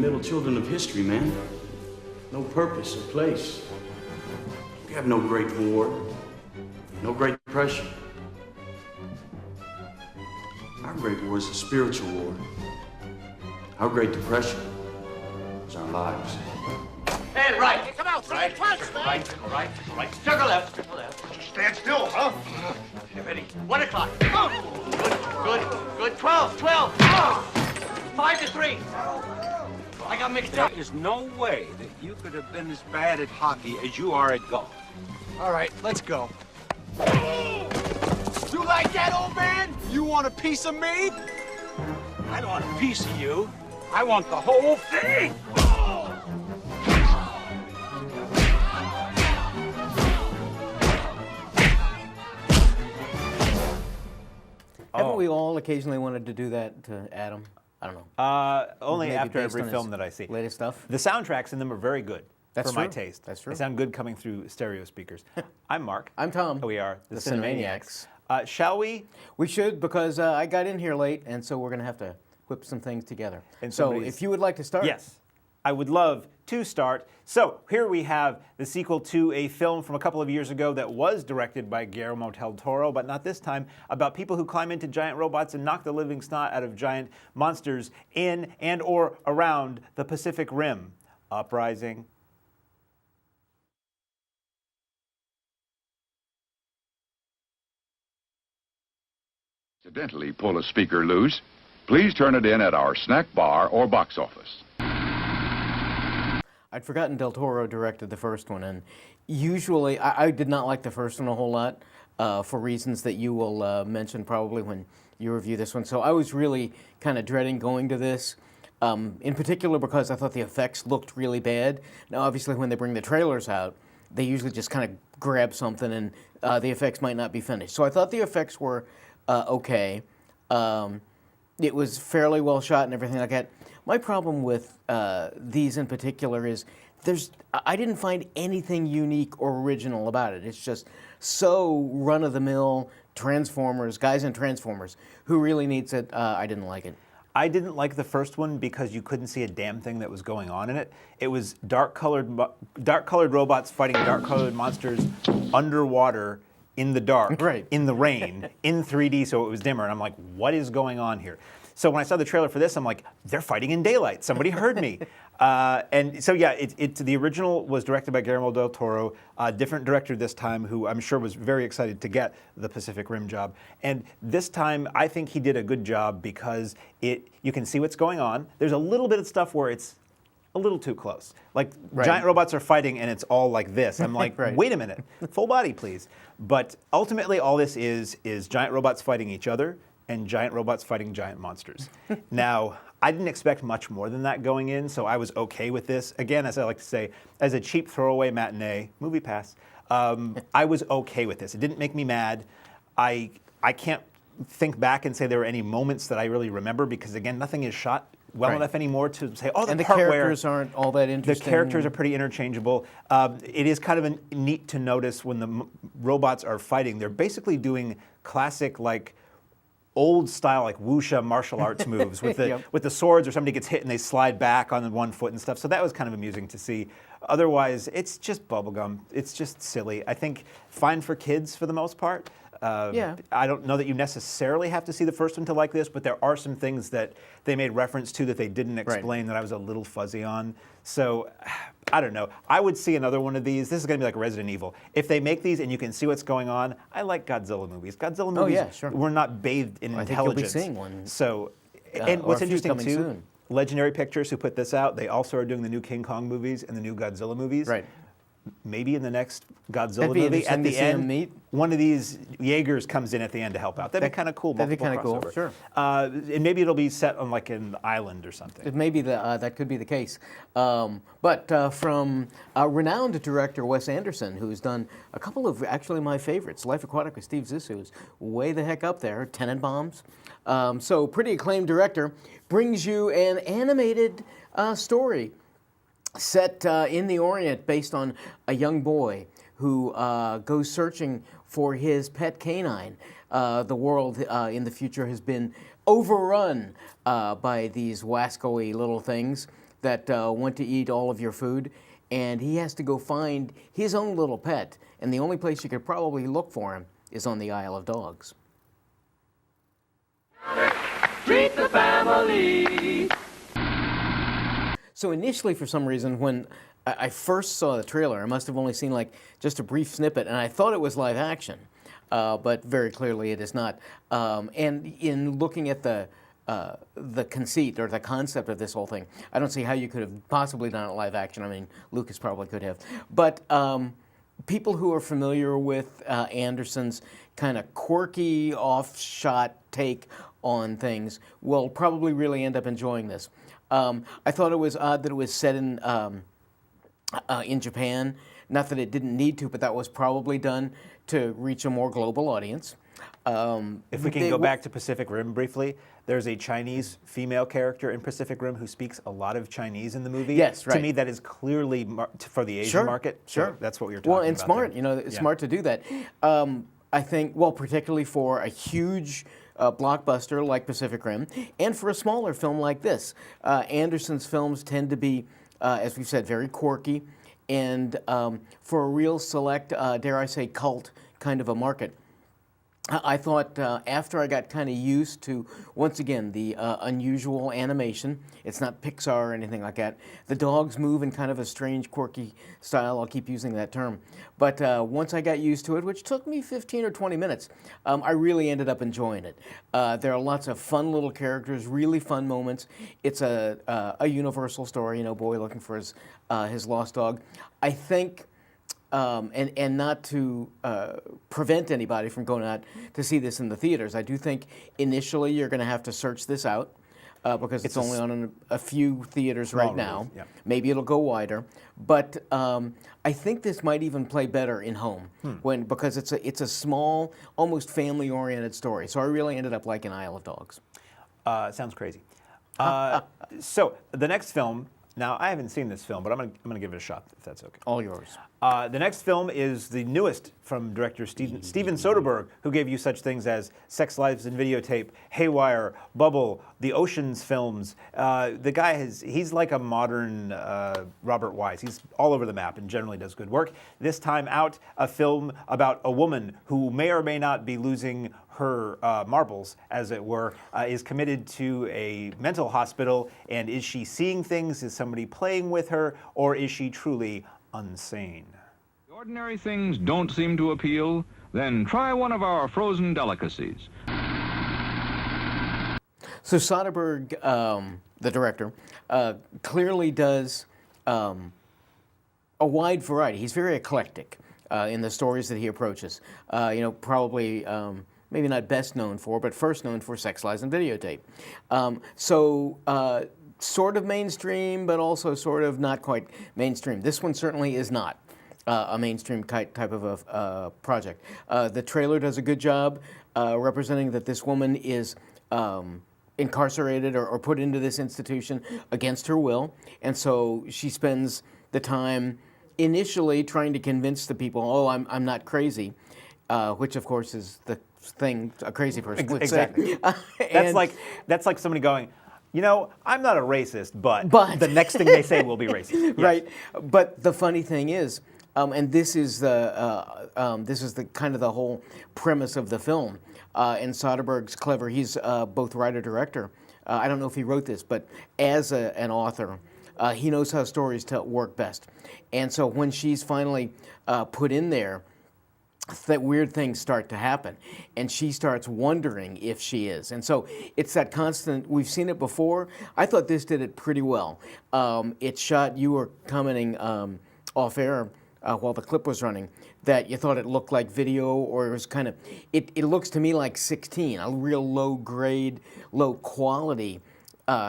middle children of history, man. No purpose or place. We have no great war, no great depression. Our great war is a spiritual war. Our great depression is our lives. Hey, right. Hey, come out. Right. Right. Circle left. Just stand still, huh? Get ready. 1 o'clock. Good. 12. 5 to 3. I got mixed up. There is no way that you could have been as bad at hockey as you are at golf. All right, let's go. You like that, old man? You want a piece of me? I don't want a piece of you. I want the whole thing. Haven't we all occasionally wanted to do that to Adam? I don't know. Only Maybe after based every on film his that I see. latest stuff? The soundtracks in them are very good That's for my true. taste. That's true. They sound good coming through stereo speakers. I'm Mark. I'm Tom. We are the Cinemaniacs. Shall we? We should, because I got in here late, and so we're going to have to whip some things together. And so somebody's- if you would like to start. Yes, I would love to start. So here we have the sequel to a film from a couple of years ago that was directed by Guillermo del Toro, but not this time, about people who climb into giant robots and knock the living snot out of giant monsters in and or around the Pacific Rim. Uprising. Accidentally pull a speaker loose, please turn it in at our snack bar or box office. I'd forgotten Del Toro directed the first one, and usually I did not like the first one a whole lot for reasons that you will mention probably when you review this one. So I was really kind of dreading going to this, in particular because I thought the effects looked really bad. Now, obviously, when they bring the trailers out, they usually just kind of grab something and the effects might not be finished. So I thought the effects were okay. It was fairly well shot and everything like that. My problem with these in particular is I didn't find anything unique or original about it. It's just so run-of-the-mill Transformers, guys in Transformers. Who really needs it? I didn't like it. I didn't like the first one because you couldn't see a damn thing that was going on in it. It was dark-colored robots fighting dark-colored monsters underwater in the dark, right. in the rain, in 3D, so it was dimmer. And I'm like, what is going on here? So when I saw the trailer for this, I'm like, they're fighting in daylight. Somebody heard me. And so yeah, the original was directed by Guillermo del Toro, a different director this time, who I'm sure was very excited to get the Pacific Rim job. And this time, I think he did a good job because you can see what's going on. There's a little bit of stuff where it's a little too close. Like giant robots are fighting and it's all like this. I'm like, wait a minute, full body, please. But ultimately, all this is giant robots fighting each other and giant robots fighting giant monsters. Now, I didn't expect much more than that going in, so I was okay with this. Again, as I like to say, as a cheap throwaway matinee, movie pass, I was okay with this. It didn't make me mad. I can't think back and say there were any moments that I really remember because, again, nothing is shot well enough anymore to say, oh, and the part characters aren't all that interesting. The characters are pretty interchangeable. It is kind of neat to notice when the robots are fighting, they're basically doing classic, like, old style, like wuxia martial arts moves with the swords, or somebody gets hit and they slide back on one foot and stuff. So that was kind of amusing to see. Otherwise, it's just bubblegum. It's just silly. I think fine for kids for the most part. I don't know that you necessarily have to see the first one to like this, but there are some things that they made reference to that they didn't explain that I was a little fuzzy on. So, I don't know. I would see another one of these. This is going to be like Resident Evil. If they make these and you can see what's going on, I like Godzilla movies. Godzilla movies were not bathed in intelligence. I think you'll be seeing one. So, and what's interesting too, soon. Legendary Pictures, who put this out, they also are doing the new King Kong movies and the new Godzilla movies. Right. Maybe in the next Godzilla movie, at the end, one of these Jaegers comes in at the end to help out. That'd be kind of cool. That'd be kind of cool, sure. And maybe it'll be set on like an island or something. Maybe that could be the case. But from renowned director Wes Anderson, who's done a couple of actually my favorites, Life Aquatic with Steve Zissou is way the heck up there, Tenenbaums. So pretty acclaimed director, brings you an animated story set in the Orient based on a young boy who goes searching for his pet canine. The world in the future has been overrun by these wasco-y little things that want to eat all of your food, and he has to go find his own little pet, and the only place you could probably look for him is on the Isle of Dogs. Treat the family. So initially, for some reason, when I first saw the trailer, I must have only seen like just a brief snippet, and I thought it was live action, but very clearly it is not. And in looking at the conceit or the concept of this whole thing, I don't see how you could have possibly done it live action. I mean, Lucas probably could have, but people who are familiar with Anderson's kind of quirky, off-shot take on things will probably really end up enjoying this. I thought it was odd that it was set in Japan. Not that it didn't need to, but that was probably done to reach a more global audience. If we can go back to Pacific Rim briefly, there's a Chinese female character in Pacific Rim who speaks a lot of Chinese in the movie. Yes, right. To me, that is clearly for the Asian market. Sure. So that's what we were talking about. Well, and smart, there. it's smart to do that. I think, well, particularly for a huge blockbuster like Pacific Rim, and for a smaller film like this. Anderson's films tend to be, as we've said, very quirky, and for a real select, dare I say, cult kind of a market. I thought after I got kind of used to, once again, the unusual animation, it's not Pixar or anything like that. The dogs move in kind of a strange, quirky style. I'll keep using that term. But once I got used to it, which took me 15 or 20 minutes, I really ended up enjoying it. There are lots of fun little characters, really fun moments. It's a universal story, boy looking for his lost dog. I think... and not to prevent anybody from going out to see this in the theaters. I do think initially you're going to have to search this out because it's only on a few theaters right now. Yeah. Maybe it'll go wider, but I think this might even play better in home because it's a small, almost family-oriented story. So I really ended up liking Isle of Dogs. Sounds crazy. So the next film. Now, I haven't seen this film, but I'm going to give it a shot, if that's okay. All yours. The next film is the newest from director Steven Soderbergh, who gave you such things as Sex, Lives, and Videotape, Haywire, Bubble, the Oceans films. The guy he's like a modern Robert Wise. He's all over the map and generally does good work. This time out, a film about a woman who may or may not be losing her marbles, as it were, is committed to a mental hospital. And is she seeing things? Is somebody playing with her? Or is she truly unsane? Ordinary things don't seem to appeal? Then try one of our frozen delicacies. So Soderbergh, the director, clearly does a wide variety. He's very eclectic in the stories that he approaches. Probably maybe not best known for, but first known for Sex, Lies, and Videotape. Sort of mainstream, but also sort of not quite mainstream. This one certainly is not a mainstream type of a project. The trailer does a good job representing that this woman is incarcerated or put into this institution against her will, and so she spends the time initially trying to convince the people, oh, I'm not crazy, which of course is the thing a crazy person would exactly. say. That's like somebody going, I'm not a racist, but the next thing they say will be racist. Yes. Right. But the funny thing is, and this is the kind of the whole premise of the film. And Soderbergh's clever. He's both writer-director. I don't know if he wrote this, but as an author, he knows how stories work best. And so when she's finally put in there, that weird things start to happen, and she starts wondering if she is. And so it's that constant, we've seen it before. I thought this did it pretty well. It shot, you were commenting off air while the clip was running, that you thought it looked like video, or it was kind of, it looks to me like 16, a real low grade, low quality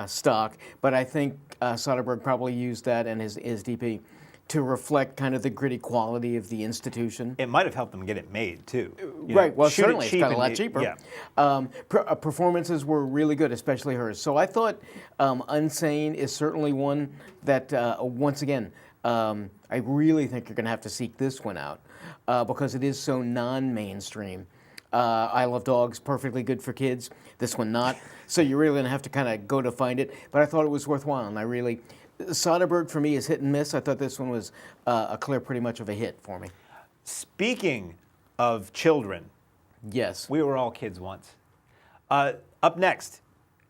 stock, but I think Soderbergh probably used that and his DP to reflect kind of the gritty quality of the institution. It might have helped them get it made, too. Right, well, certainly, it's got a lot cheaper. Yeah. Performances were really good, especially hers. So I thought Unsane is certainly one that, once again, I really think you're going to have to seek this one out because it is so non-mainstream. Isle of Dogs, perfectly good for kids. This one not. So you're really going to have to kind of go to find it. But I thought it was worthwhile, and I really Soderbergh for me is hit and miss. I thought this one was pretty much of a hit for me. Speaking of children, Yes. we were all kids once. Up next,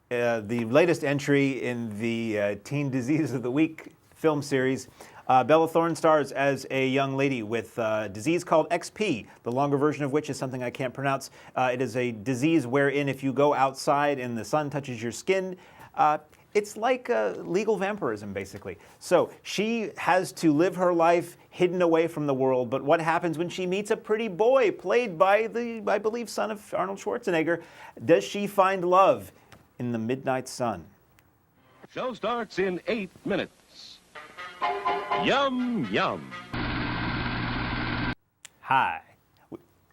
the latest entry in the Teen Disease of the Week film series. Bella Thorne stars as a young lady with a disease called XP, the longer version of which is something I can't pronounce. It is a disease wherein if you go outside and the sun touches your skin, it's like legal vampirism, basically. So she has to live her life hidden away from the world, but what happens when she meets a pretty boy played by the, I believe, son of Arnold Schwarzenegger? Does she find love in the midnight sun? Show starts in 8 minutes. Yum, yum. Hi. Hi.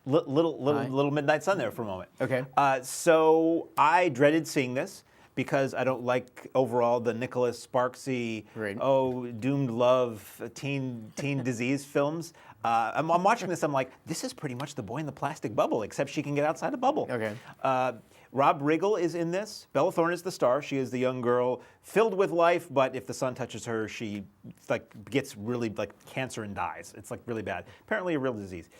Little midnight sun there for a moment. Okay. So I dreaded seeing this because I don't like overall the Nicholas Sparksy, Right. doomed love, teen disease films. I'm watching this, I'm like, this is pretty much The Boy in the Plastic Bubble, except she can get outside the bubble. Okay. Rob Riggle is in this. Bella Thorne is the star. She is the young girl filled with life, but if the sun touches her, she gets really cancer and dies. It's really bad. Apparently a real disease.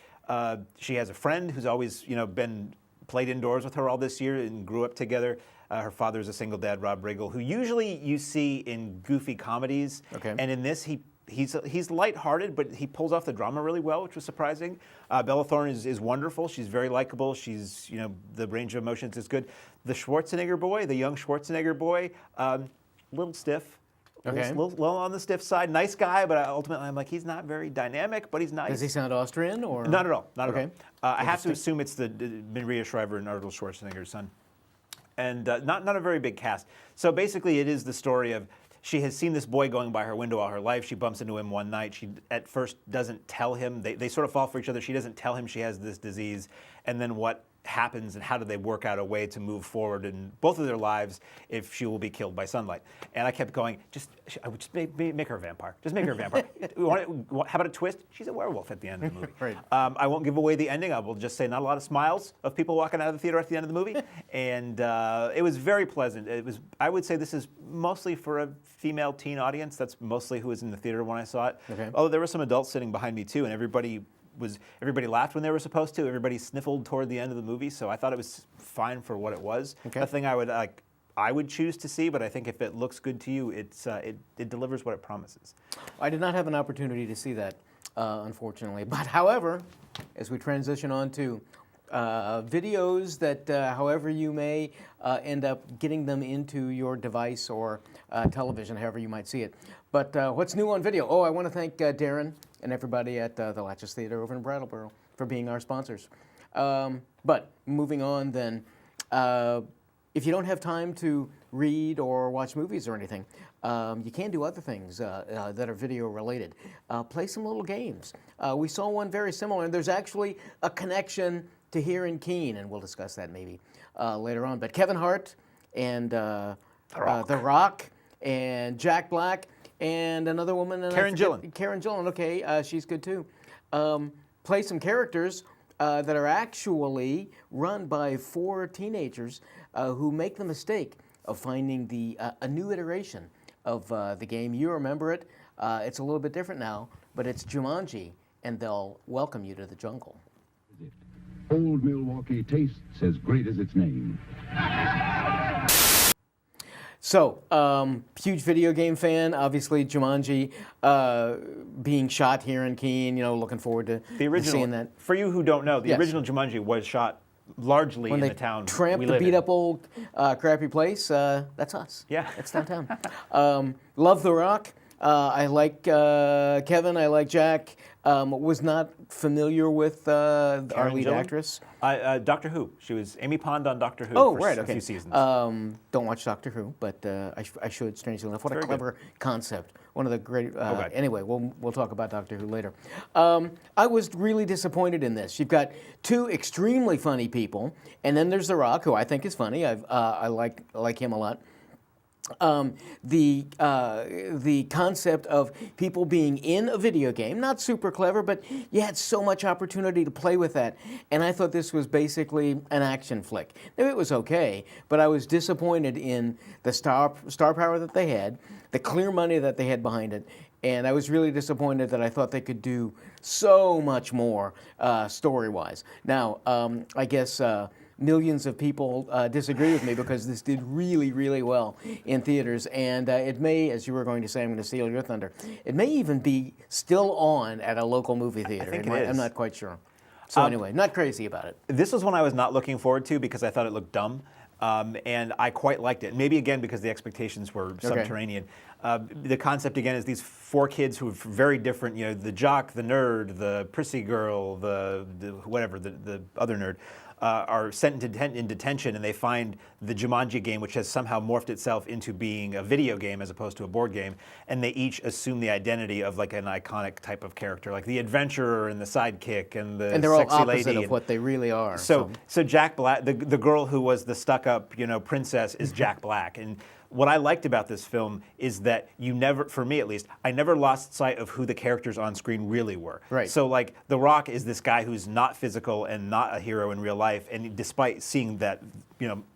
She has a friend who's always been played indoors with her all this year and grew up together. Her father is a single dad, Rob Riggle, who usually you see in goofy comedies. Okay. And in this, he's lighthearted, but he pulls off the drama really well, which was surprising. Bella Thorne is wonderful. She's very likable. She's, the range of emotions is good. The Schwarzenegger boy, the young Schwarzenegger boy, little stiff. Okay. A little on the stiff side. Nice guy, but ultimately I'm like, he's not very dynamic, but he's nice. Does he sound Austrian or? Not at all. Not Okay. at all. I have to assume it's the Maria Shriver and Arnold Schwarzenegger's son. And not a very big cast. So basically it is the story of she has seen this boy going by her window all her life. She bumps into him one night. She at first doesn't tell him. They sort of fall for each other. She doesn't tell him she has this disease. And then what happens and how do they work out a way to move forward in both of their lives if she will be killed by sunlight. And I kept going, I would just make her a vampire. Just make her a vampire. How about a twist? She's a werewolf at the end of the movie. Right. I won't give away the ending. I will just say not a lot of smiles of people walking out of the theater at the end of the movie. And it was very pleasant. I would say this is mostly for a female teen audience. That's mostly who was in the theater when I saw it. Okay. Although there were some adults sitting behind me too, and everybody laughed when they were supposed to. Everybody sniffled toward the end of the movie, so I thought it was fine for what it was. Okay. Nothing I would choose to see, but I think if it looks good to you, it delivers what it promises. I did not have an opportunity to see that, unfortunately. But however, as we transition on to videos that, however you may end up getting them into your device or television, however you might see it. But what's new on video? Oh, I want to thank Darren and everybody at the Latches Theater over in Brattleboro for being our sponsors. But moving on then, if you don't have time to read or watch movies or anything, you can do other things that are video related. Play some little games. We saw one very similar, and there's actually a connection to Here in Keene, and we'll discuss that maybe later on. But Kevin Hart and The Rock and Jack Black and another woman. And Karen Gillan. Karen Gillan, okay, she's good too. Play some characters that are actually run by 4 teenagers who make the mistake of finding a new iteration of the game. You remember it. It's a little bit different now, but it's Jumanji, and they'll welcome you to the jungle. Old Milwaukee tastes as great as its name. So, huge video game fan. Obviously, Jumanji being shot here in Keene. Looking forward to seeing that. For you who don't know, the Yes. original Jumanji was shot largely When in they the town tramp we the live beat in. up old crappy place, that's us. Yeah. That's downtown. Love The Rock. I like Kevin. I like Jack. Was not familiar with our lead Gillan? actress. Doctor Who. She was Amy Pond on Doctor Who Oh, for right, a okay. few seasons. Don't watch Doctor Who, but I should, strangely enough. What a Very clever concept. One of the great... God. Anyway, we'll talk about Doctor Who later. I was really disappointed in this. You've got 2 extremely funny people, and then there's The Rock, who I think is funny. I like him a lot. The concept of people being in a video game, not super clever, but you had so much opportunity to play with that. And I thought this was basically an action flick. Now, it was okay, but I was disappointed in the star power that they had, the clear money that they had behind it, and I was really disappointed that I thought they could do so much more story-wise. Now, I guess millions of people disagree with me because this did really, really well in theaters, and it may, as you were going to say, I'm going to steal your thunder, it may even be still on at a local movie theater. I think it is. I'm not quite sure. So anyway, not crazy about it. This was one I was not looking forward to because I thought it looked dumb. And I quite liked it. Maybe again because the expectations were subterranean. The concept again is these four kids who are very different. You know, the jock, the nerd, the prissy girl, the whatever, the other nerd, are sent in detention, and they find the Jumanji game, which has somehow morphed itself into being a video game as opposed to a board game, and they each assume the identity of like an iconic type of character, like the adventurer and the sidekick and the and they're sexy all opposite lady. of what they really are. So Jack Black, the girl who was the stuck-up, princess, is Jack Black, and what I liked about this film is that you never, for me at least, I never lost sight of who the characters on screen really were. Right. So like The Rock is this guy who's not physical and not a hero in real life, and despite seeing that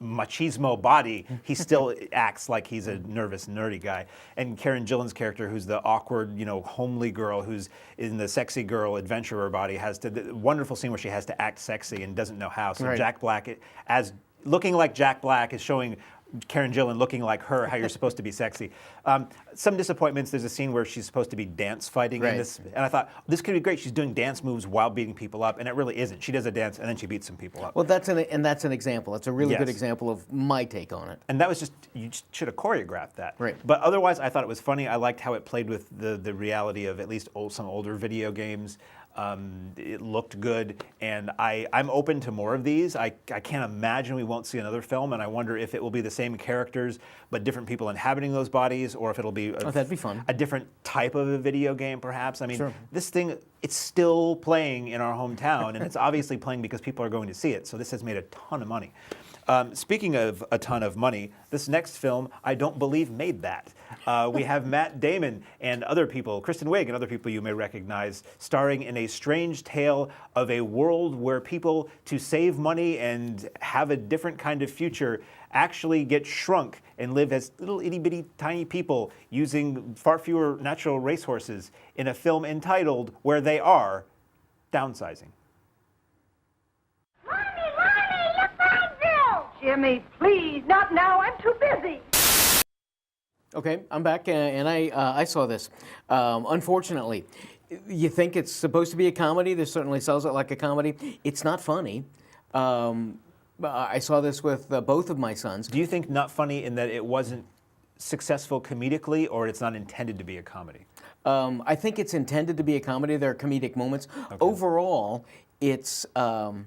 machismo body, he still acts like he's a nervous, nerdy guy. And Karen Gillan's character, who's the awkward, homely girl who's in the sexy girl adventurer body, has the wonderful scene where she has to act sexy and doesn't know how. So Right. Jack Black, as looking like Jack Black, is showing Karen Gillan looking like her, how you're supposed to be sexy. Some disappointments. There's a scene where she's supposed to be dance fighting in this, and I thought this could be great. She's doing dance moves while beating people up, and it really isn't. She does a dance and then she beats some people up. Well, that's an example. It's a really good Yes. example of my take on it. And that was you just should have choreographed that. Right. But otherwise, I thought it was funny. I liked how it played with the reality of at least some older video games. It looked good, and I'm open to more of these. I can't imagine we won't see another film, and I wonder if it will be the same characters but different people inhabiting those bodies, or if it'll be that'd be fun. A different type of a video game, perhaps. I mean, Sure. This thing, it's still playing in our hometown, and it's obviously playing because people are going to see it, so this has made a ton of money. Speaking of a ton of money, this next film, I don't believe made that. We have Matt Damon and other people, Kristen Wiig and other people you may recognize, starring in a strange tale of a world where people, to save money and have a different kind of future, actually get shrunk and live as little itty-bitty tiny people using far fewer natural racehorses in a film entitled Where They Are, Downsizing. Jimmy, please, not now. I'm too busy. Okay, I'm back, and I saw this. Unfortunately, you think it's supposed to be a comedy. This certainly sells it like a comedy. It's not funny. I saw this with both of my sons. Do you think not funny in that it wasn't successful comedically, or it's not intended to be a comedy? I think it's intended to be a comedy. There are comedic moments. Okay. Overall, it's a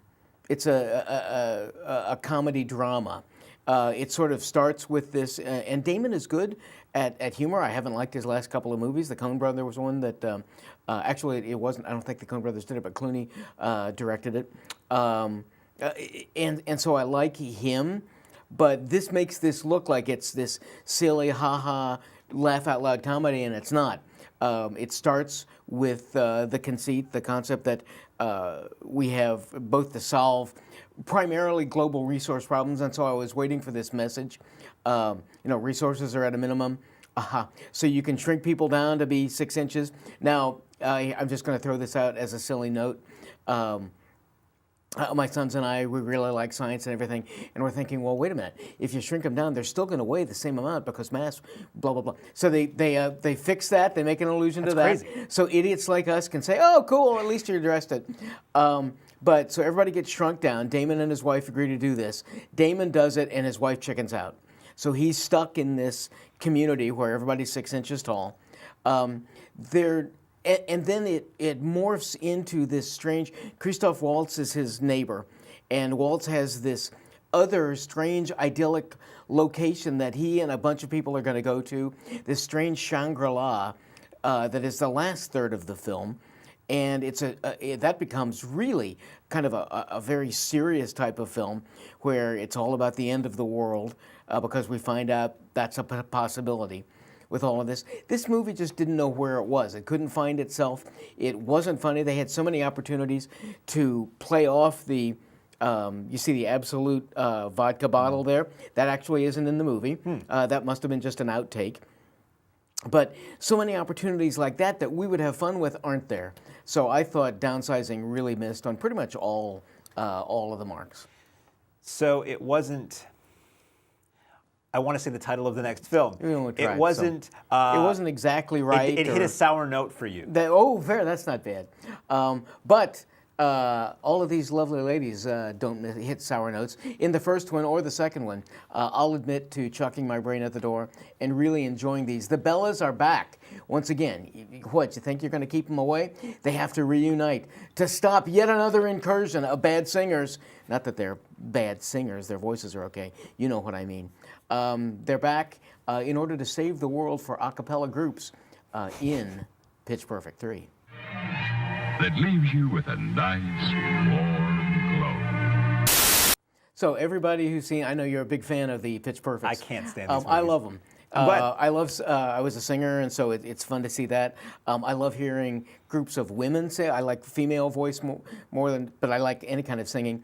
comedy drama. It sort of starts with this, and Damon is good at humor. I haven't liked his last couple of movies. The Coen Brothers was one that, actually it wasn't, I don't think the Coen Brothers did it, but Clooney directed it. And so I like him, but this makes this look like it's this silly, ha-ha, laugh-out-loud comedy, and it's not. It starts with the conceit, the concept that we have both to solve primarily global resource problems, and so I was waiting for this message. Resources are at a minimum. So you can shrink people down to be 6 inches. Now, I'm just going to throw this out as a silly note. My sons and I, we really like science and everything, and we're thinking, well, wait a minute. If you shrink them down, they're still going to weigh the same amount because mass, blah, blah, blah. So they fix that. They make an allusion to that. Crazy. So idiots like us can say, oh, cool, at least you addressed it. But so everybody gets shrunk down. Damon and his wife agree to do this. Damon does it, and his wife chickens out. So he's stuck in this community where everybody's 6 inches tall. And then it morphs into this strange, Christoph Waltz is his neighbor, and Waltz has this other strange, idyllic location that he and a bunch of people are going to go to, this strange Shangri-La that is the last third of the film. and that becomes really kind of a very serious type of film where it's all about the end of the world because we find out that's a possibility with all of this. This movie just didn't know where it was. It couldn't find itself. It wasn't funny. They had so many opportunities to play off the you see the Absolute vodka bottle there. That actually isn't in the movie. That must have been just an outtake. But so many opportunities like that we would have fun with aren't there. So I thought Downsizing really missed on pretty much all of the marks. So it wasn't. I want to say the title of the next film. It wasn't. It wasn't exactly right. It hit a sour note for you. Fair. That's not bad. But all of these lovely ladies don't hit sour notes. In the first one or the second one, I'll admit to chucking my brain at the door and really enjoying these. The Bellas are back. Once again, what, you think you're going to keep them away? They have to reunite to stop yet another incursion of bad singers. Not that they're bad singers, their voices are okay. You know what I mean. They're back in order to save the world for a cappella groups in Pitch Perfect 3. That leaves you with a nice, warm glow. So everybody who's seen, I know you're a big fan of the Pitch Perfects. I can't stand these movies. I love them. I was a singer, and so it's fun to see that. I love hearing groups of women say. I like female voice more than, but I like any kind of singing.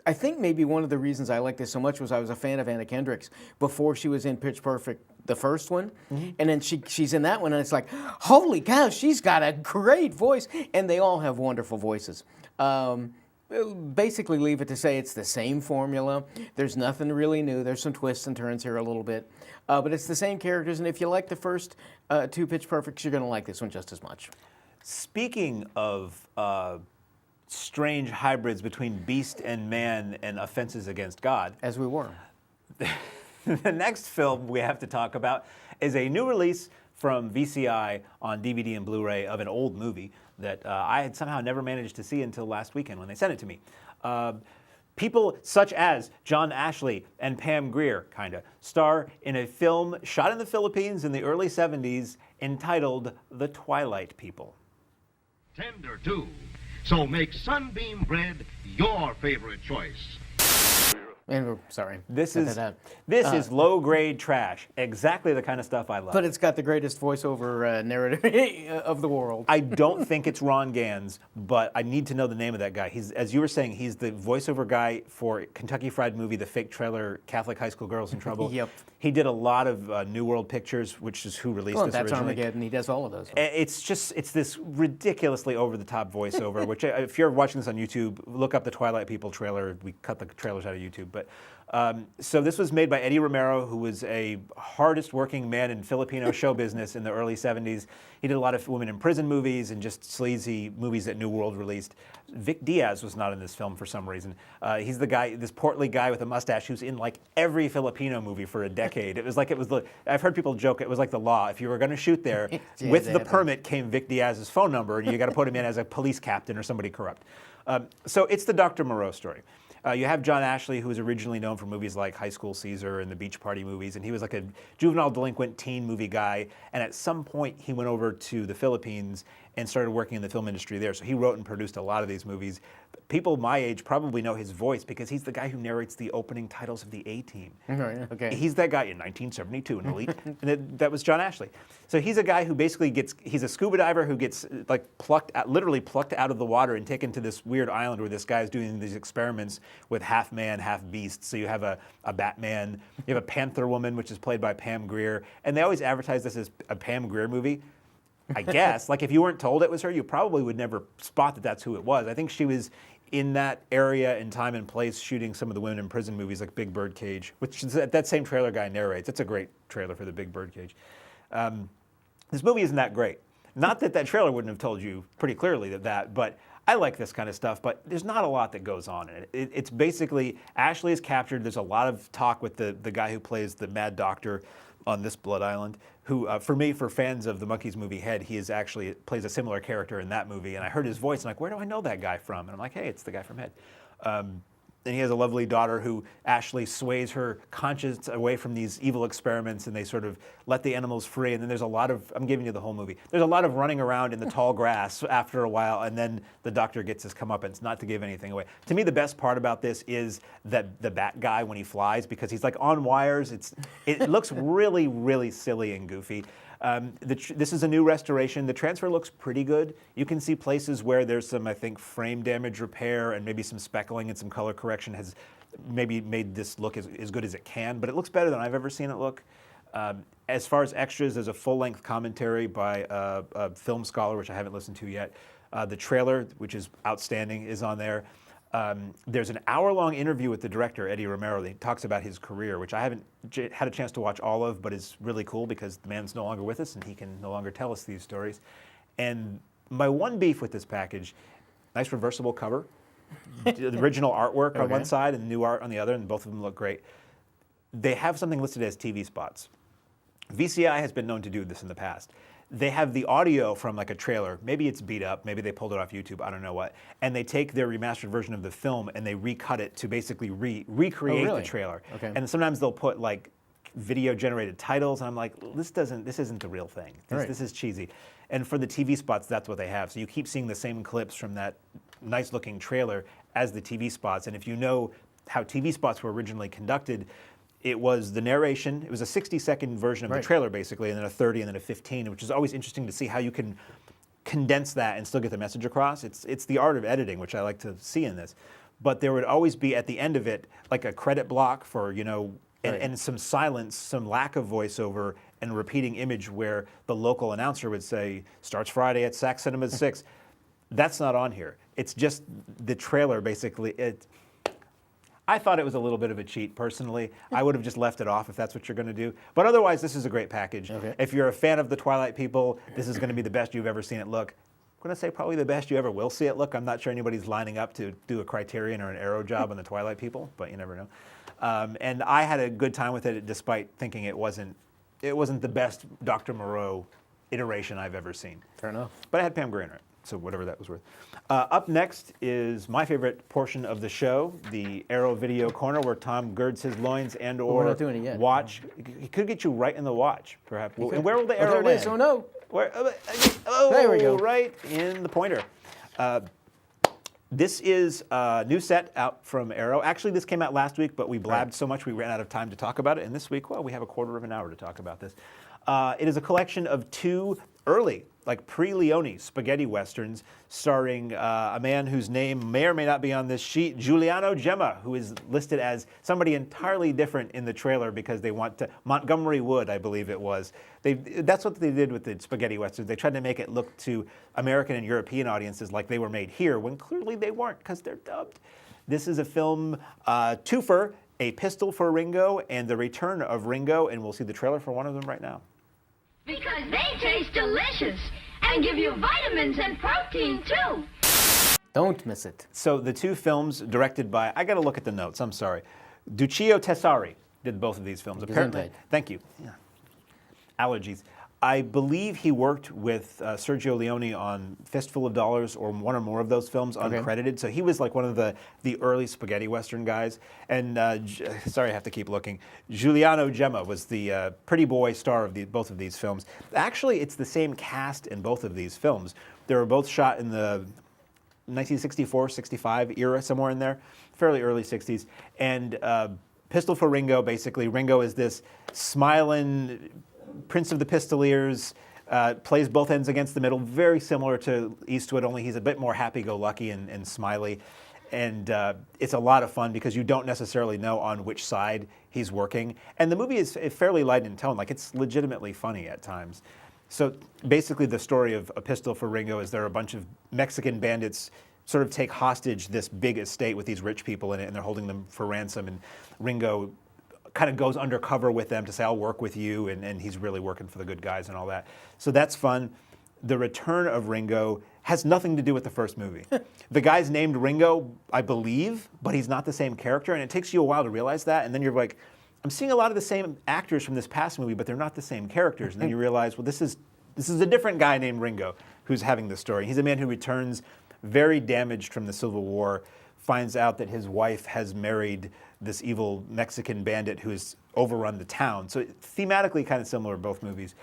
I think maybe one of the reasons I like this so much was I was a fan of Anna Kendrick's before she was in Pitch Perfect, the first one, and then she's in that one, and it's like, holy cow, she's got a great voice, and they all have wonderful voices. Basically, leave it to say it's the same formula. There's nothing really new. There's some twists and turns here a little bit, but it's the same characters, and if you like the first two Pitch Perfects, you're going to like this one just as much. Speaking of strange hybrids between beast and man and offenses against God. As we were. The next film we have to talk about is a new release from VCI on DVD and Blu-ray of an old movie that I had somehow never managed to see until last weekend when they sent it to me. People such as John Ashley and Pam Grier, star in a film shot in the Philippines in the early 70s entitled The Twilight People. Tender, too. So make Sunbeam bread your favorite choice. And sorry. This is low-grade trash. Exactly the kind of stuff I love. But it's got the greatest voiceover narrative of the world. I don't think it's Ron Gans, but I need to know the name of that guy. He's, as you were saying, he's the voiceover guy for Kentucky Fried Movie, the fake trailer, Catholic High School Girls in Trouble. Yep. He did a lot of New World Pictures, which is who released this that's originally. Armageddon. He does all of those. It's this ridiculously over-the-top voiceover, which if you're watching this on YouTube, look up the Twilight People trailer. We cut the trailers out of YouTube. But so this was made by Eddie Romero, who was a hardest-working man in Filipino show business in the early 70s. He did a lot of women in prison movies and just sleazy movies that New World released. Vic Diaz was not in this film for some reason. He's the guy, this portly guy with a mustache who's in like every Filipino movie for a decade. I've heard people joke, it was like the law. If you were going to shoot there, with the permit came Vic Diaz's phone number, and you got to put him in as a police captain or somebody corrupt. So it's the Dr. Moreau story. You have John Ashley, who was originally known for movies like High School Caesar and the Beach Party movies, and he was like a juvenile delinquent teen movie guy, and at some point he went over to the Philippines and started working in the film industry there. So he wrote and produced a lot of these movies. People my age probably know his voice because he's the guy who narrates the opening titles of the A-Team. Right, okay. He's that guy in 1972 in Elite, and that was John Ashley. So he's a guy who basically he's a scuba diver who gets like literally plucked out of the water and taken to this weird island where this guy's doing these experiments with half man, half beast. So you have a Batman, you have a Panther Woman, which is played by Pam Grier, and they always advertise this as a Pam Grier movie. I guess, like if you weren't told it was her, you probably would never spot that that's who it was. I think she was in that area and time and place shooting some of the women in prison movies like Big Birdcage, which is, that same trailer guy narrates. It's a great trailer for the Big Birdcage. This movie isn't that great. Not that that trailer wouldn't have told you pretty clearly but I like this kind of stuff, but there's not a lot that goes on in it. It's basically, Ashley is captured. There's a lot of talk with the guy who plays the Mad Doctor on This Blood Island, who, for fans of the Monkees movie Head, he is actually plays a similar character in that movie. And I heard his voice, and I'm like, where do I know that guy from? And I'm like, hey, it's the guy from Head. and he has a lovely daughter who Ashley sways her conscience away from these evil experiments, and they sort of let the animals free. And then there's a lot of, I'm giving you the whole movie, there's a lot of running around in the tall grass after a while, and then the doctor gets his comeuppance, not to give anything away. To me, the best part about this is that the bat guy when he flies, because he's like on wires. It looks really, really silly and goofy. This is a new restoration. The transfer looks pretty good. You can see places where there's some, I think, frame damage repair and maybe some speckling and some color correction has maybe made this look as good as it can, but it looks better than I've ever seen it look. As far as extras, there's a full-length commentary by a film scholar, which I haven't listened to yet. The trailer, which is outstanding, is on there. There's an hour-long interview with the director, Eddie Romero, that he talks about his career, which I haven't had a chance to watch all of, but is really cool because the man's no longer with us and he can no longer tell us these stories. And my one beef with this package, nice reversible cover, the original artwork on one side and the new art on the other, and both of them look great. They have something listed as TV spots. VCI has been known to do this in the past. They have the audio from like a trailer. Maybe it's beat up. Maybe they pulled it off YouTube. I don't know what. And they take their remastered version of the film and they recut it to basically recreate the trailer. Okay. And sometimes they'll put like video-generated titles, and I'm like, this isn't the real thing. This is cheesy. And for the TV spots, that's what they have. So you keep seeing the same clips from that nice-looking trailer as the TV spots. And if you know how TV spots were originally conducted, it was the narration. It was a 60-second version of the trailer, basically, and then a 30, and then a 15, which is always interesting to see how you can condense that and still get the message across. It's the art of editing, which I like to see in this. But there would always be, at the end of it, like a credit block for, and some silence, some lack of voiceover, and a repeating image where the local announcer would say, starts Friday at Sax Cinemas 6. That's not on here. It's just the trailer, basically. I thought it was a little bit of a cheat, personally. I would have just left it off if that's what you're going to do. But otherwise, this is a great package. Okay. If you're a fan of the Twilight People, this is going to be the best you've ever seen it look. I'm going to say probably the best you ever will see it look. I'm not sure anybody's lining up to do a Criterion or an Arrow job on the Twilight People, but you never know. And I had a good time with it, despite thinking it wasn't the best Dr. Moreau iteration I've ever seen. Fair enough. But I had Pam Grier in it, so whatever that was worth. Up next is my favorite portion of the show, the Arrow Video Corner, where Tom girds his loins and or we're not doing it yet. watch. He could get you right in the watch, perhaps. And where will the arrow there it land? is. Oh, no. Where, there we go. Right in the pointer. This is a new set out from Arrow. Actually, this came out last week, but we blabbed so much we ran out of time to talk about it. And this week, well, we have a quarter of an hour to talk about this. It is a collection of two early, like pre-Leone spaghetti westerns, starring a man whose name may or may not be on this sheet, Giuliano Gemma, who is listed as somebody entirely different in the trailer because they want to, Montgomery Wood, I believe it was. That's what they did with the spaghetti westerns. They tried to make it look to American and European audiences like they were made here, when clearly they weren't because they're dubbed. This is a film twofer, A Pistol for Ringo and The Return of Ringo, and we'll see the trailer for one of them right now. Because they taste delicious and give you vitamins and protein, too. Don't miss it. So the two films directed by, I got to look at the notes, I'm sorry. Duccio Tessari did both of these films. Apparently, thank you. Yeah. Allergies. I believe he worked with Sergio Leone on Fistful of Dollars or one or more of those films, uncredited. So he was like one of the early spaghetti western guys. And sorry, I have to keep looking. Giuliano Gemma was the pretty boy star of both of these films. Actually, it's the same cast in both of these films. They were both shot in the 1964-65 era, somewhere in there, fairly early 60s. And Pistol for Ringo, basically, Ringo is this smiling Prince of the Pistoliers, plays both ends against the middle, very similar to Eastwood, only he's a bit more happy-go-lucky and smiley. And it's a lot of fun because you don't necessarily know on which side he's working. And the movie is fairly light in tone, like it's legitimately funny at times. So basically the story of A Pistol for Ringo is there are a bunch of Mexican bandits sort of take hostage this big estate with these rich people in it, and they're holding them for ransom, and Ringo kind of goes undercover with them to say, I'll work with you, and he's really working for the good guys and all that. So that's fun. The Return of Ringo has nothing to do with the first movie. The guy's named Ringo, I believe, but he's not the same character, and it takes you a while to realize that, and then you're like, I'm seeing a lot of the same actors from this past movie, but they're not the same characters. And then you realize, well, this is a different guy named Ringo who's having this story. He's a man who returns very damaged from the Civil War, finds out that his wife has married this evil Mexican bandit who's overrun the town. So thematically kind of similar, both movies.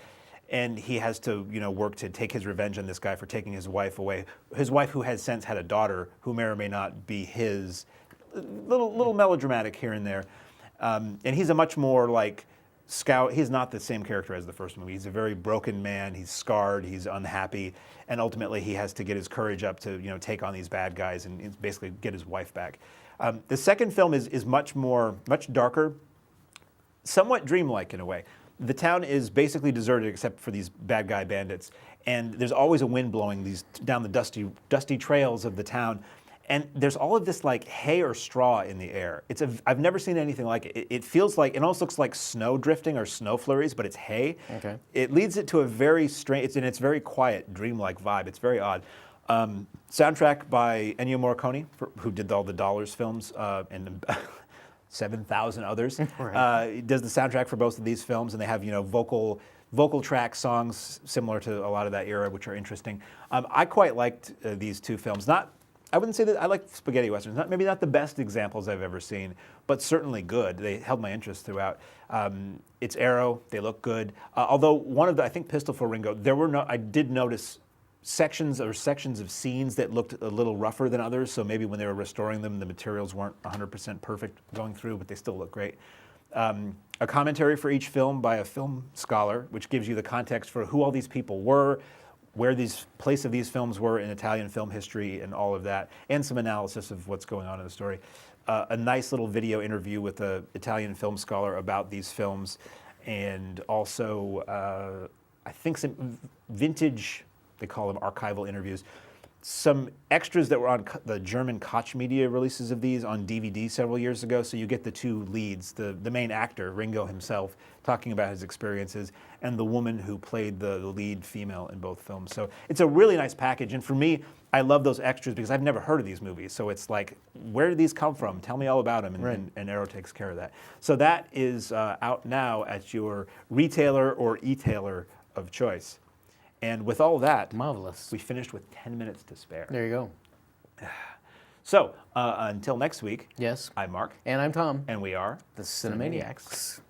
And he has to, work to take his revenge on this guy for taking his wife away. His wife, who has since had a daughter, who may or may not be his. Little melodramatic here and there. And he's a much more like scout. He's not the same character as the first movie. He's a very broken man. He's scarred. He's unhappy. And ultimately, he has to get his courage up to, take on these bad guys and basically get his wife back. The second film is much darker, somewhat dreamlike in a way. The town is basically deserted except for these bad guy bandits, and there's always a wind blowing down the dusty trails of the town, and there's all of this like hay or straw in the air. I've never seen anything like it. It feels like, it almost looks like snow drifting or snow flurries, but it's hay. Okay. It leads it to a very strange, it's very quiet, dreamlike vibe. It's very odd. Soundtrack by Ennio Morricone, who did all the Dollars films and 7,000 others. Right. Does the soundtrack for both of these films, and they have vocal track songs similar to a lot of that era, which are interesting. I quite liked these two films. I wouldn't say that I like spaghetti westerns. Maybe not the best examples I've ever seen, but certainly good. They held my interest throughout. It's Arrow. They look good. Although one of I think Pistol for Ringo, I did notice sections of scenes that looked a little rougher than others, so maybe when they were restoring them, the materials weren't 100% perfect going through, but they still look great. A commentary for each film by a film scholar, which gives you the context for who all these people were, where place of these films were in Italian film history and all of that, and some analysis of what's going on in the story. A nice little video interview with an Italian film scholar about these films, and also I think some vintage, they call them archival interviews, some extras that were on the German Koch Media releases of these on DVD several years ago. So you get the two leads, the main actor, Ringo himself, talking about his experiences, and the woman who played the lead female in both films. So it's a really nice package. And for me, I love those extras because I've never heard of these movies. So it's like, where did these come from? Tell me all about them. And Arrow takes care of that. So that is out now at your retailer or e-tailer of choice. And with all that, marvelous, we finished with 10 minutes to spare. There you go. So until next week, yes, I'm Mark. And I'm Tom. And we are the Cinemaniacs.